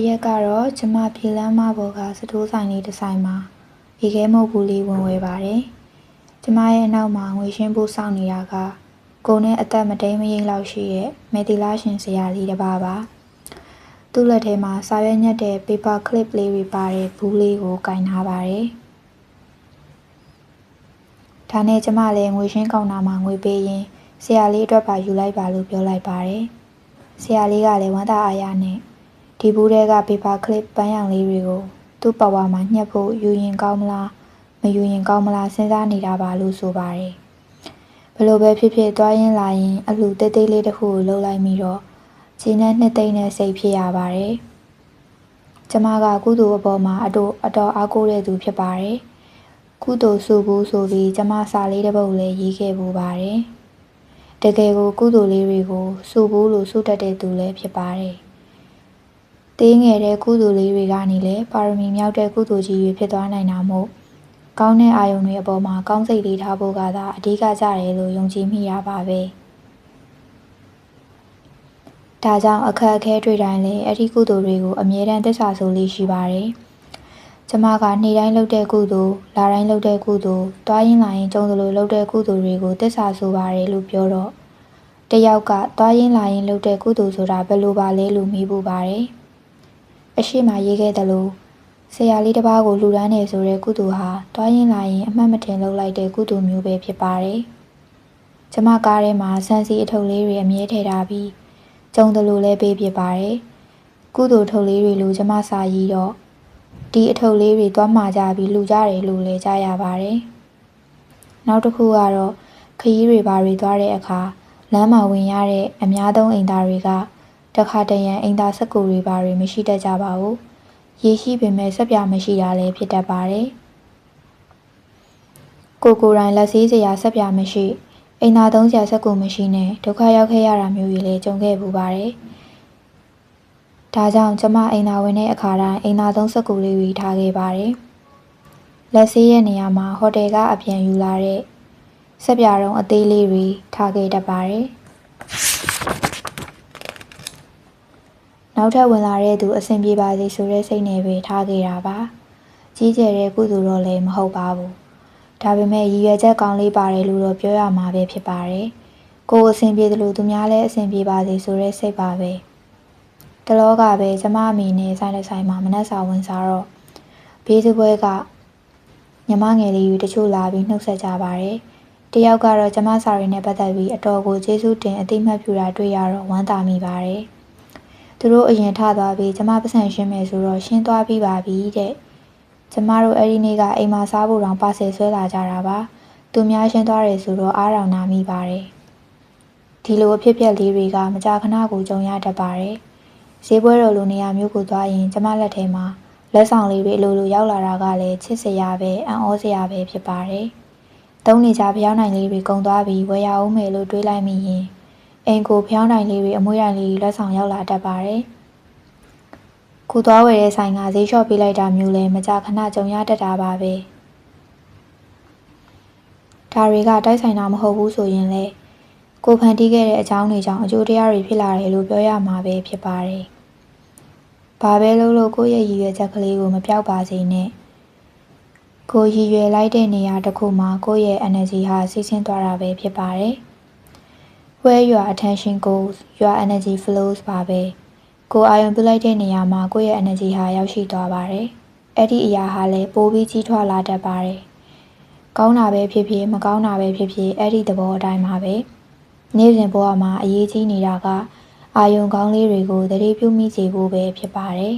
ရက်ကတော့ကျမပြေးလမ်းမပေါ်ကစတိုးဆိုင်လေးတစ်ဆိုင်မှာရေခဲမုတ်ဘူးလေးဝင်ဝယ်ပါတယ်။ကျမရဲ့အနောက်မှာငွေရှင်းဖို့စောင့်နေတာကကိုနဲ့အသက်မတိမ်မရိပ်လောက်ရှိတဲ့မေတီလာရှင်ဆရာလေးတစ်ပါးပါ။သူ့လက်ထဲမှာစာရွက်ညက်တဲ့ paper clip လေးတွေပါတဲ့ဘူးလေးကိုကင်ထားပါတယ်။ဒါနဲ့ကျမလည်းငွေရှင်းကောင်တာမှာငွေပေးရင်ဆရာလေးအတွက်ပါယူလိုက်ပါလို့ပြောလိုက်ပါတယ်။ဆရာလေးကလည်းဝမ်းသာအားရနဲ့ဒီဘူးထဲက paper clip ပန်းရောင်လေးတွေကိုသူ့ပဝါမှာညှက်ဖို့ယူရင်ကောင်းမလားမယူရင်ကောင်းမလားစဉ်းစားနေတာပါလို့ဆိုပါတယ်ဘယ်လိုပဲဖြစ်ဖြစ်သွားရင်းလာရင်အလှသေးသေးလေးတစ်ခုကိုလှုပ်လိုက်ပြီးတော့ခြေနဲ့နှစ်သိမ့်နဲ့စိတ်ဖြစ်ရပါတယ်ကျမကကုသိုလ်အပေါ်မှာအတော်အားကိုးတဲ့သူဖြစ်ပါတယ်ကုသိုလ်စုဘူးဆိုပြီးကျမစာလေးတစ်ပုဒ်လည်းရေးခဲ့ပူပါတယ်တကယ်ကိုကုသိုလ်လေးတွေကိုစုဘူးလို့စုတတ်တဲ့သူလည်းဖြစ်ပါတယ်သေးငယ်တဲ့ကုသိုလ်လေးတွေကနေလည်းပါရမီမြောက်တဲ့ကုသိုလ်ကြီးတွေဖြစ်သွားနိုင်တာမို့ကောင်းတဲ့အာယုံတွေအပေါ်မှာကောင်းစိတ်လေးထားဖို့ကသာအဓိကကြတယ်လို့ယုံကြည်မိရပါပဲဒါကြောင့်အခက်အခဲတွေ့တိုင်းလည်းအဲ့ဒီကုသိုလ်တွေကိုအမြဲတမ်းသစ္စာဆိုလေးရှိပါတယ်ကျမကနေ့တိုင်းလုပ်တဲ့ကုသိုလ်လတိုင်းလုပ်တဲ့ကုသိုလ်တွားရင်လာရင်ကြုံသလိုလုပ်တဲ့ကုသိုလ်တွေကိုသစ္စာဆိုပါတယ်လို့ပြောတော့တယောက်ကတွားရင်လာရင်လုပ်တဲ့ကုသိုလ်ဆိုတာဘယ်လိုပါလဲလို့မေးပူပါတယ်အရှိမရေးခဲ့တယ်လို့ဆရာလေးတစ်ပါးကိုလှူဒန်းနေဆိုတဲ့ကုသိုလ်ဟာတွားရင်လာရင်အမှတ်မထင်လုပ်လိုက်တဲ့ကုသိုလ်မျိုးပဲဖြစ်ပါတယ်။ကျမကားထဲမှာဆန်းစီအထုပ်လေးတွေအမြဲထည့်ထားပြီးကျုံတယ်လို့လည်းပေးဖြစ်ပါတယ်။ကုသိုလ်ထုပ်လေးတွေလိုကျမစာရည်တော့ဒီအထုပ်လေးတွေသွားမှာကြပြီးလှူကြတယ်လို့လည်းကြားရပါတယ်။နောက်တစ်ခုကတော့ခရီးတွေဘာတွေသွားတဲ့အခါလမ်းမှာဝင်ရတဲ့အများသုံးအိမ်သားတွေကတခါတရံအိမ်သားစက်ကူတွေဘာတွေမရှိတတ်ကြပါဘူးရေရှိပေမဲ့စက်ပြမရှိတာလည်းဖြစ်တတ်ပါတယ်ကိုယ်တိုင်လက်စည်းစရာစက်ပြမရှိအိမ်သားသုံးစရာစက်ကူမရှိနဲ့ဒုက္ခရောက်ခဲ့ရတာမျိုးကြီးလည်းကြုံခဲ့ပူပါတယ်ဒါကြောင့်ကျမအိမ်သားဝင်တဲ့အခါတိုင်းအိမ်သားသုံးစက်ကူလေးတွေထားခဲ့ပါတယ်လက်စည်းရဲ့နေရာမှာဟိုတယ်ကအပြန်ယူလာတဲ့စက်ပြတုံးအသေးလေးတွေထားခဲ့တတ်ပါတယ်နောက်ထပ်ဝင်လာတဲ့သူအဆင်ပြေပါစေဆိုတဲ့စိတ်နဲ့ပဲထားခဲ့တာပါကြီးကျယ်တဲ့ကုသိုလ်တော့လည်းမဟုတ်ပါဘူးဒါပေမဲ့ရည်ရွယ်ချက်ကောင်းလေးပါတယ်လို့တော့ပြောရမှာပဲဖြစ်ပါတယ်ကိုယ်အဆင်ပြေတယ်လို့သူများလည်းအဆင်ပြေပါစေဆိုတဲ့စိတ်ပါပဲတလောကပဲကျမအမိနဲ့ဆိုင်တစ်ဆိုင်မှာမနက်စာဝင်စားတော့ဘေးစပွဲကညီမငယ်လေးတွေတချို့လာပြီးနှုတ်ဆက်ကြပါတယ်တယောက်ကတော့ကျမစာရီနဲ့ပတ်သက်ပြီးအတော်ကိုကျေးဇူးတင်အသိမှတ်ပြုတာတွေ့ရတော့ဝမ်းသာမိပါတယ်သူတို့အရင်ထသွားပြီးကျမပတ်စံရှင်းမယ်ဆိုတော့ရှင်းသွားပြီးပါပြီတဲ့ကျမတို့အဲ့ဒီနေ့ကအိမ်မှာစားဖို့တောင်ပါဆယ်ဆွဲလာကြတာပါသူများရှင်းသွားတယ်ဆိုတော့အားတောင်နာမိပါတယ်ဒီလိုအဖြစ်ပြက်လေးတွေကမကြာခဏကိုကြုံရတတ်ပါတယ်ဈေးပွဲတော်လိုနေရာမျိုးကိုသွားရင်ကျမလက်ထဲမှာလက်ဆောင်လေးတွေအလိုလိုရောက်လာတာကလည်းချစ်စရာပဲအံ့ဩစရာပဲဖြစ်ပါတယ်သုံးနေကြဖျောင်းနိုင်လေးတွေကုန်သွားပြီးဝယ်ရအောင်မယ်လို့တွေးလိုက်မိရင်အိမ်ကိုဖျောင်းနိုင်လေးတွေအမွှေးတိုင်လေးလက်ဆောင်ရောက်လာတတ်ပါတယ်။ကိုသွားဝယ်တဲ့ဆိုင်ကဈေးလျှော့ပေးလိုက်တာမျိုးလည်းမကြာခဏကြုံရတတ်တာပါပဲ။ဒါတွေကတိုက်ဆိုင်တာမဟုတ်ဘူးဆိုရင်လေကိုဖန်တီးခဲ့တဲ့အကြောင်းတွေကြောင့်အကျိုးတရားတွေဖြစ်လာတယ်လို့ပြောရမှာပဲဖြစ်ပါတယ်။ဘာပဲလုပ်လို့ကိုယ့်ရဲ့ရည်ရွယ်ချက်ကလေးကိုမပြောက်ပါစေနဲ့။ကိုရည်ရွယ်လိုက်တဲ့နေရာတစ်ခုမှာကိုယ့်ရဲ့ energy ဟာစီးဆင်းသွားတာပဲဖြစ်ပါတယ်။ Where your attention goes, your energy flows ပါပဲကိုအာရုံပြုလိုက်တဲ့နေရာမှာကိုယ့်ရဲ့ energy ဟာရောက်ရှိသွားပါတယ်အဲ့ဒီအရာဟာလည်းပိုပြီးကြီးထွားလာတတ်ပါတယ်ကောင်းတာပဲဖြစ်ဖြစ်မကောင်းတာပဲဖြစ်ဖြစ်အဲ့ဒီသဘောအတိုင်းပါပဲနေ့စဉ်ဘဝမှာအရေးကြီးနေတာကအာယုံကောင်းလေးတွေကိုသတိပြုမိစေဖို့ပဲဖြစ်ပါတယ်